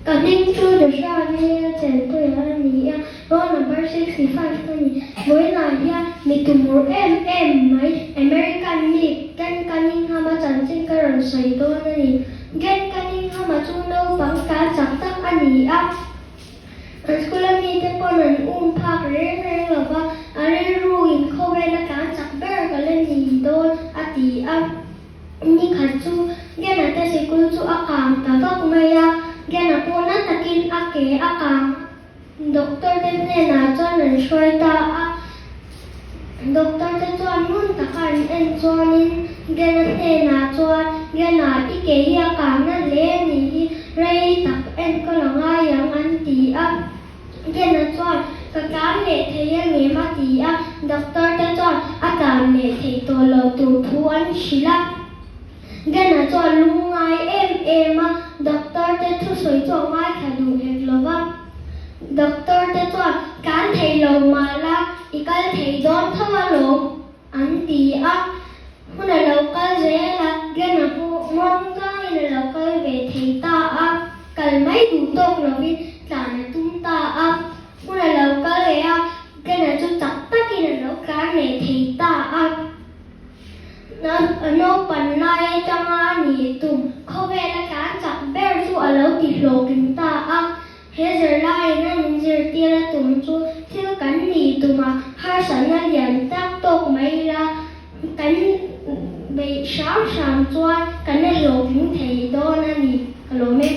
According to the Sharia Tentuania, law number 65 với lại mi tumur mai American mi gan kaning hama chanchin karon sai do nani gan kaning hama chuno bang ka chak tak ani a skula mi te ponan phak re lova are ruin khowe la ka chak ber ka le ni do ati a ni khachu gan ata sikul chu akam ta vak maya gan apona takin ake akam doctor te na chanan shoi ta a doctor te chuan mun takan en chuanin gena te na chuan gena ike hi akam na le ni hi rei tak en ko langa yang an ti a gena chuan ka kam le thei nge ma ti a doctor te chuan atam le thei to lo tu thu an shila gena chuan lungai em a doctor te thu soi cho ngai khadu hek lova doctor te chuan kan thei lo ma la ikal thei don thawa lo an ti a huna local zela gena pu mon ka ina local ve thei ta a kal mai du tok lo vi tlana tum ta a huna local le a gena chu tak tak ina local ne thei ta a no pan lai changa ni tum khowe la kan chak ber chu alo ti hlo kin ta a hezer lai na min zer tira tum chu thil kan ni tuma har san na lian tak tok mai la kan be sham chuan kan na lo kin thei do na ni alo me